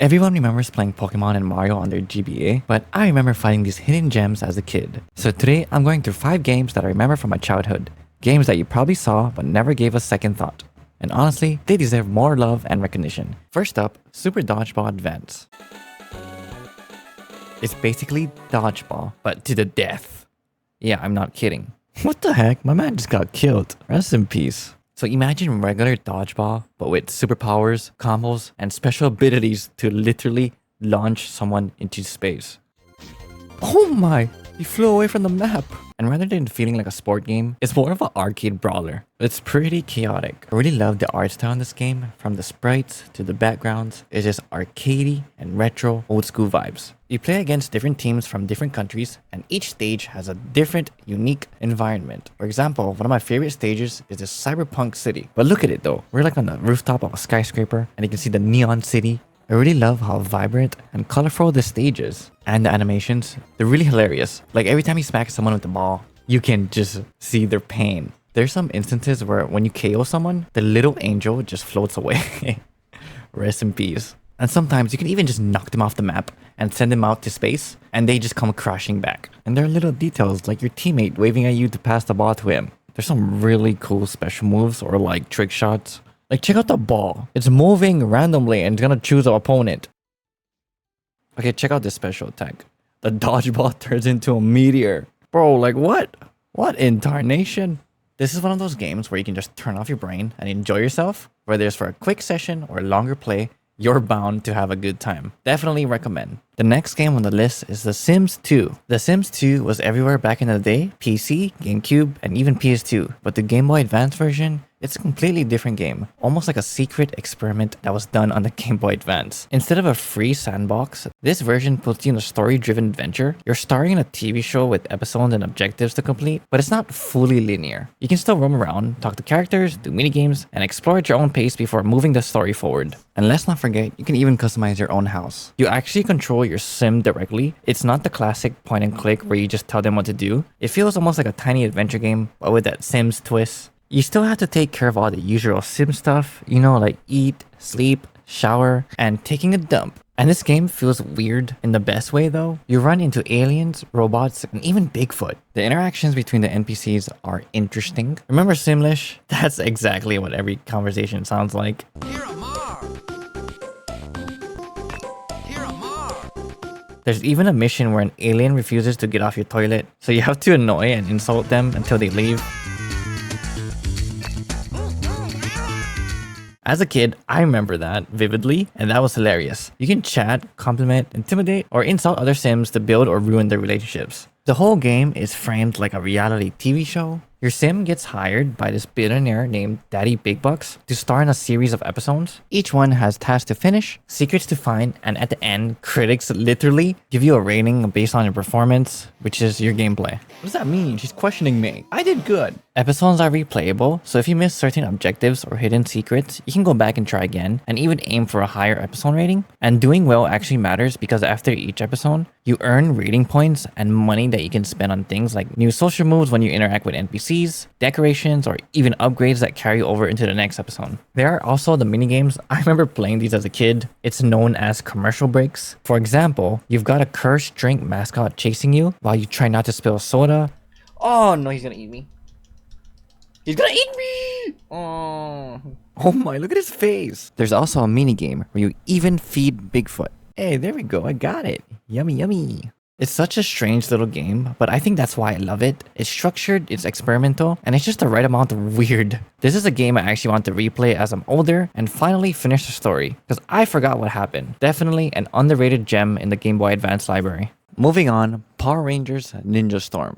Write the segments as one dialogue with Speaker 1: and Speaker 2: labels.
Speaker 1: Everyone remembers playing Pokemon and Mario on their GBA, but I remember finding these hidden gems as a kid. So today, I'm going through 5 games that I remember from my childhood. Games that you probably saw but never gave a second thought. And honestly, they deserve more love and recognition. First up, Super Dodgeball Advance. It's basically Dodgeball, but to the death. Yeah, I'm not kidding. What the heck? My man just got killed. Rest in peace. So imagine regular Dodgeball, but with superpowers, combos, and special abilities to literally launch someone into space. Oh my! He flew away from the map! And rather than feeling like a sport game, it's more of an arcade brawler. It's pretty chaotic. I really love the art style in this game, from the sprites to the backgrounds. It's just arcadey and retro old school vibes. You play against different teams from different countries, and each stage has a different, unique environment. For example, one of my favorite stages is this cyberpunk city. But look at it though, we're like on the rooftop of a skyscraper, and you can see the neon city. I really love how vibrant and colorful the stage is. And the animations, they're really hilarious. Like every time you smack someone with the ball, you can just see their pain. There's some instances where when you KO someone, the little angel just floats away. Rest in peace. And sometimes you can even just knock them off the map and send them out to space, and they just come crashing back. And there are little details like your teammate waving at you to pass the ball to him. There's some really cool special moves or like trick shots. Like, check out the ball. It's moving randomly and it's gonna choose an opponent. Okay, check out this special attack. The dodgeball turns into a meteor. Bro, like what? What in tarnation? This is one of those games where you can just turn off your brain and enjoy yourself. Whether it's for a quick session or a longer play, you're bound to have a good time. Definitely recommend. The next game on the list is The Sims 2. The Sims 2 was everywhere back in the day, PC, Gamecube, and even PS2. But the Game Boy Advance version, it's a completely different game, almost like a secret experiment that was done on the Game Boy Advance. Instead of a free sandbox, this version puts you in a story-driven adventure. You're starring in a TV show with episodes and objectives to complete, but it's not fully linear. You can still roam around, talk to characters, do minigames, and explore at your own pace before moving the story forward. And let's not forget, you can even customize your own house. You actually control your sim directly. It's not the classic point and click where you just tell them what to do. It feels almost like a tiny adventure game, but with that Sims twist. You still have to take care of all the usual sim stuff, you know, like eat, sleep, shower, and taking a dump. And this game feels weird in the best way though. You run into aliens, robots, and even Bigfoot. The interactions between the NPCs are interesting. Remember Simlish? That's exactly what every conversation sounds like. There's even a mission where an alien refuses to get off your toilet, so you have to annoy and insult them until they leave. As a kid, I remember that vividly, and that was hilarious. You can chat, compliment, intimidate, or insult other Sims to build or ruin their relationships. The whole game is framed like a reality TV show. Your sim gets hired by this billionaire named Daddy Big Bucks to star in a series of episodes. Each one has tasks to finish, secrets to find, and at the end, critics literally give you a rating based on your performance, which is your gameplay. What does that mean? She's questioning me. I did good. Episodes are replayable, so if you miss certain objectives or hidden secrets, you can go back and try again, and even aim for a higher episode rating. And doing well actually matters because after each episode, you earn rating points and money that you can spend on things like new social moves when you interact with NPCs, decorations, or even upgrades that carry over into the next episode. There are also the minigames. I remember playing these as a kid. It's known as commercial breaks. For example, you've got a cursed drink mascot chasing you while you try not to spill soda. Oh no, he's gonna eat me. He's gonna eat me! Oh my, look at his face. There's also a minigame where you even feed Bigfoot. Hey, there we go, I got it. Yummy, yummy. It's such a strange little game, but I think that's why I love it. It's structured, it's experimental, and it's just the right amount of weird. This is a game I actually want to replay as I'm older and finally finish the story, because I forgot what happened. Definitely an underrated gem in the Game Boy Advance library. Moving on, Power Rangers Ninja Storm.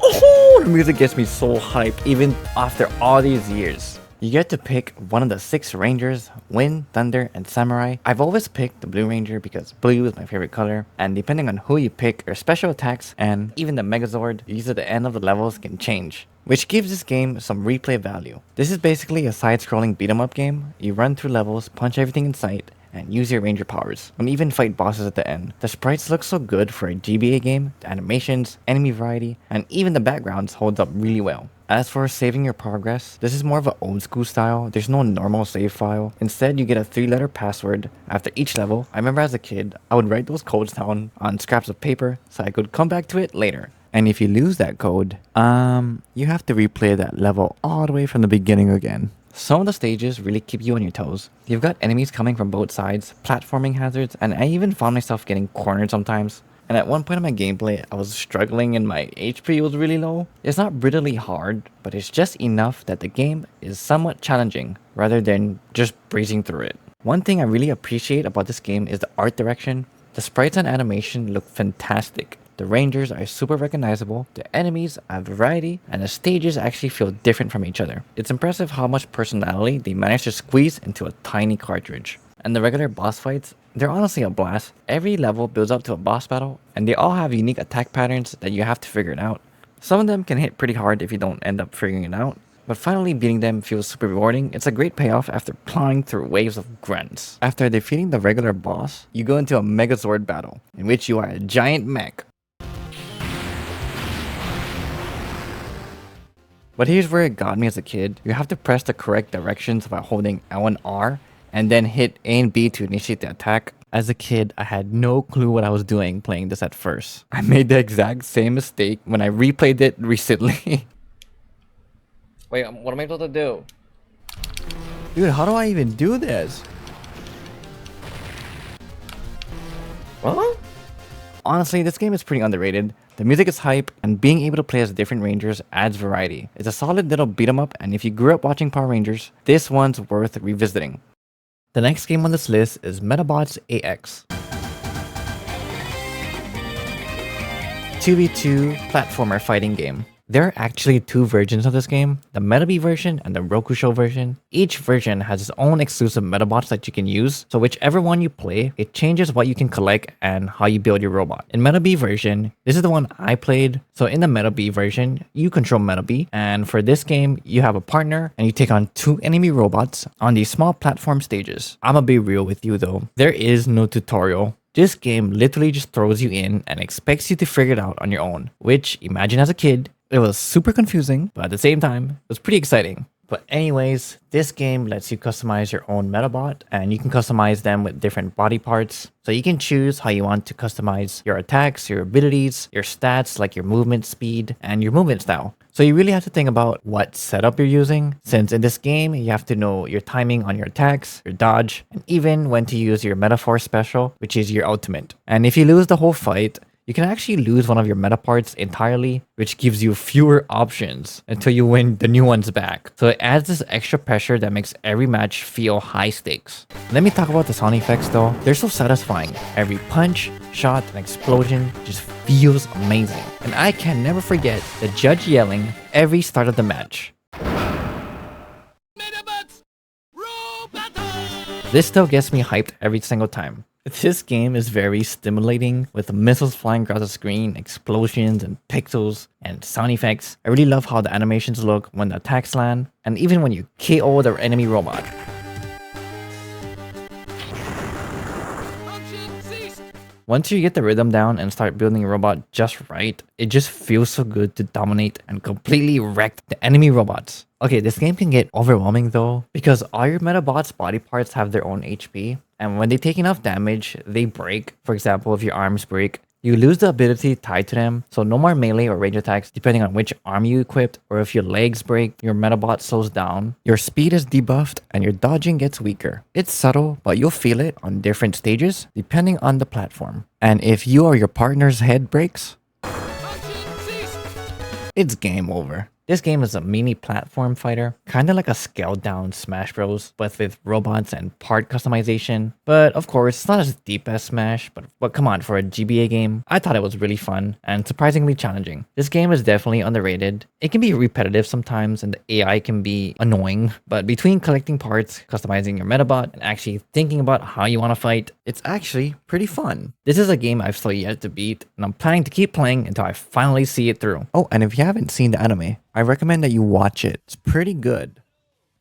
Speaker 1: Oh, the music gets me so hyped even after all these years. You get to pick one of the 6 Rangers, Wind, Thunder, and Samurai. I've always picked the Blue Ranger because blue is my favorite color, and depending on who you pick, your special attacks and even the Megazord used at the end of the levels can change, which gives this game some replay value. This is basically a side-scrolling beat-em-up game. You run through levels, punch everything in sight, and use your ranger powers, and even fight bosses at the end. The sprites look so good for a GBA game, the animations, enemy variety, and even the backgrounds holds up really well. As for saving your progress, this is more of an old school style. There's no normal save file. Instead, you get a 3-letter password after each level. I remember as a kid, I would write those codes down on scraps of paper so I could come back to it later. And if you lose that code, you have to replay that level all the way from the beginning again. Some of the stages really keep you on your toes. You've got enemies coming from both sides, platforming hazards, and I even found myself getting cornered sometimes. And at one point in my gameplay, I was struggling and my HP was really low. It's not brutally hard, but it's just enough that the game is somewhat challenging rather than just breezing through it. One thing I really appreciate about this game is the art direction. The sprites and animation look fantastic. The rangers are super recognizable, the enemies have variety, and the stages actually feel different from each other. It's impressive how much personality they managed to squeeze into a tiny cartridge. And the regular boss fights, they're honestly a blast. Every level builds up to a boss battle, and they all have unique attack patterns that you have to figure it out. Some of them can hit pretty hard if you don't end up figuring it out, but finally beating them feels super rewarding. It's a great payoff after plowing through waves of grunts. After defeating the regular boss, you go into a Megazord battle, in which you are a giant mech. But here's where it got me as a kid. You have to press the correct directions by holding L and R, and then hit A and B to initiate the attack. As a kid, I had no clue what I was doing playing this at first. I made the exact same mistake when I replayed it recently. Wait, what am I supposed to do? Dude, how do I even do this? Huh? Honestly, this game is pretty underrated. The music is hype, and being able to play as different rangers adds variety. It's a solid little beat 'em up, and if you grew up watching Power Rangers, this one's worth revisiting. The next game on this list is Medabots AX. 2v2 platformer fighting game. There are actually two versions of this game, the Metabee version and the Rokusho version. Each version has its own exclusive Medabots that you can use, so whichever one you play, it changes what you can collect and how you build your robot. In Metabee version, this is the one I played, so in the Metabee version, you control Metabee, and for this game, you have a partner and you take on 2 enemy robots on these small platform stages. I'ma be real with you though, there is no tutorial. This game literally just throws you in and expects you to figure it out on your own, which, imagine as a kid, it was super confusing, but at the same time, it was pretty exciting. But anyways, this game lets you customize your own Medabot, and you can customize them with different body parts. So you can choose how you want to customize your attacks, your abilities, your stats like your movement speed, and your movement style. So you really have to think about what setup you're using, since in this game, you have to know your timing on your attacks, your dodge, and even when to use your Metaforce special, which is your ultimate. And if you lose the whole fight, you can actually lose one of your meta parts entirely, which gives you fewer options until you win the new ones back. So it adds this extra pressure that makes every match feel high stakes. Let me talk about the sound effects though. They're so satisfying. Every punch, shot, and explosion just feels amazing. And I can never forget the judge yelling every start of the match. Medabots, roll battle! This still gets me hyped every single time. This game is very stimulating with missiles flying across the screen, explosions and pixels and sound effects. I really love how the animations look when the attacks land and even when you KO the enemy robot. Once you get the rhythm down and start building your robot just right, it just feels so good to dominate and completely wreck the enemy robots. Okay, this game can get overwhelming though, because all your Medabots body parts have their own HP, and when they take enough damage, they break. For example, if your arms break, you lose the ability tied to them, so no more melee or range attacks depending on which arm you equipped, or if your legs break, your Medabot slows down, your speed is debuffed, and your dodging gets weaker. It's subtle, but you'll feel it on different stages depending on the platform. And if you or your partner's head breaks, it's game over. This game is a mini platform fighter, kinda like a scaled down Smash Bros, but with robots and part customization. But of course, it's not as deep as Smash, but come on, for a GBA game, I thought it was really fun and surprisingly challenging. This game is definitely underrated. It can be repetitive sometimes and the AI can be annoying, but between collecting parts, customizing your Medabot, and actually thinking about how you want to fight, it's actually pretty fun. This is a game I've still yet to beat, and I'm planning to keep playing until I finally see it through. Oh, and if you haven't seen the anime, I recommend that you watch it. It's pretty good.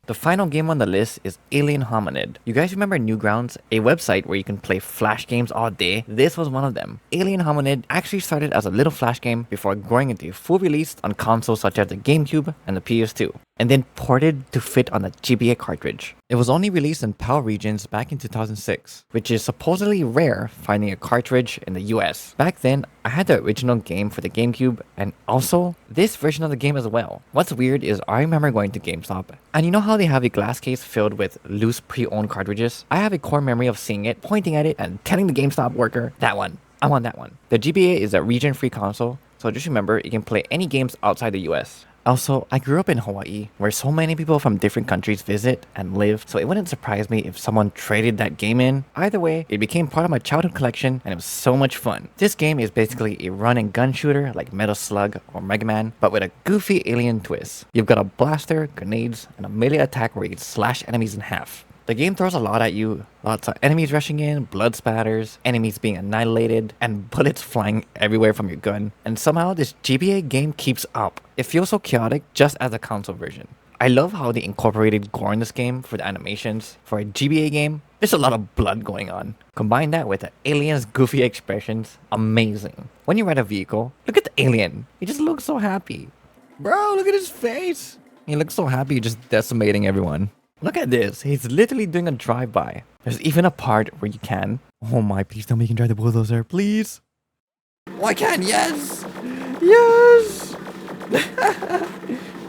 Speaker 1: The final game on the list is Alien Hominid. You guys remember Newgrounds, a website where you can play flash games all day? This was one of them. Alien Hominid actually started as a little flash game before growing into a full release on consoles such as the Gamecube and the PS2, and then ported to fit on the GBA cartridge. It was only released in PAL regions back in 2006, which is supposedly rare finding a cartridge in the US. Back then, I had the original game for the Gamecube and also this version of the game as well. What's weird is I remember going to GameStop, and you know how they have a glass case filled with loose pre-owned cartridges? I have a core memory of seeing it, pointing at it, and telling the GameStop worker, that one, I want that one. The GBA is a region-free console, so just remember you can play any games outside the US. Also, I grew up in Hawaii, where so many people from different countries visit and live, so it wouldn't surprise me if someone traded that game in. Either way, it became part of my childhood collection, and it was so much fun. This game is basically a run and gun shooter like Metal Slug or Mega Man, but with a goofy alien twist. You've got a blaster, grenades, and a melee attack where you can slash enemies in half. The game throws a lot at you, lots of enemies rushing in, blood spatters, enemies being annihilated, and bullets flying everywhere from your gun. And somehow this GBA game keeps up. It feels so chaotic just as the console version. I love how they incorporated gore in this game for the animations. For a GBA game, there's a lot of blood going on. Combine that with the alien's goofy expressions, amazing. When you ride a vehicle, look at the alien. He just looks so happy. Bro, look at his face. He looks so happy just decimating everyone. Look at this, he's literally doing a drive-by. There's even a part where you can... Oh my, please tell me you can drive the bulldozer, please. Oh, I can, yes! Yes!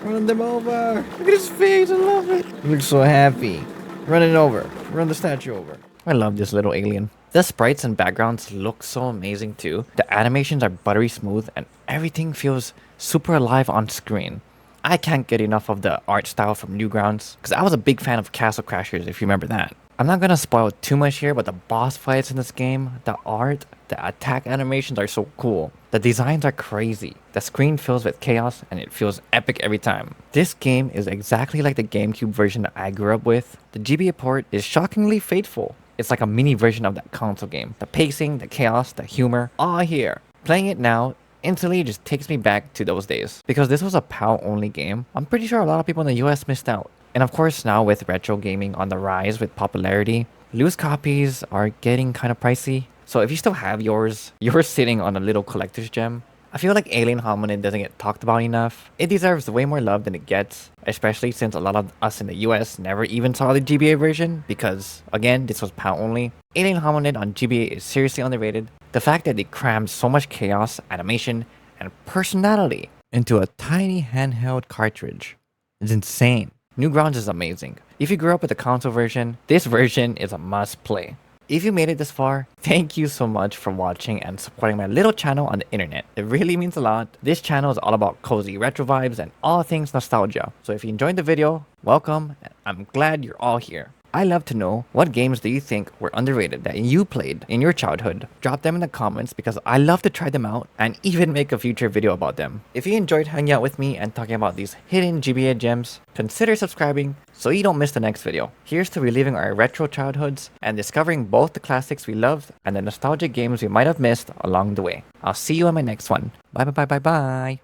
Speaker 1: Run them over. Look at his face, I love it. He looks so happy. Run it over. Run the statue over. I love this little alien. The sprites and backgrounds look so amazing too. The animations are buttery smooth and everything feels super alive on screen. I can't get enough of the art style from Newgrounds, because I was a big fan of Castle Crashers if you remember that. I'm not gonna spoil too much here, but the boss fights in this game, the art, the attack animations are so cool. The designs are crazy. The screen fills with chaos and it feels epic every time. This game is exactly like the GameCube version that I grew up with. The GBA port is shockingly faithful. It's like a mini version of that console game. The pacing, the chaos, the humor, all here. Playing it now instantly just takes me back to those days. Because this was a PAL only game, I'm pretty sure a lot of people in the US missed out. And of course now with retro gaming on the rise with popularity, loose copies are getting kind of pricey. So if you still have yours, you're sitting on a little collector's gem. I feel like Alien Hominid doesn't get talked about enough. It deserves way more love than it gets, especially since a lot of us in the US never even saw the GBA version because, again, this was PAL only. Alien Hominid on GBA is seriously underrated. The fact that they crammed so much chaos, animation, and personality into a tiny handheld cartridge is insane. Newgrounds is amazing. If you grew up with the console version, this version is a must play. If you made it this far, thank you so much for watching and supporting my little channel on the internet. It really means a lot. This channel is all about cozy retro vibes and all things nostalgia. So if you enjoyed the video, welcome. I'm glad you're all here. I love to know what games do you think were underrated that you played in your childhood. Drop them in the comments because I love to try them out and even make a future video about them. If you enjoyed hanging out with me and talking about these hidden GBA gems, consider subscribing so you don't miss the next video. Here's to reliving our retro childhoods and discovering both the classics we loved and the nostalgic games we might have missed along the way. I'll see you in my next one. Bye bye bye bye bye.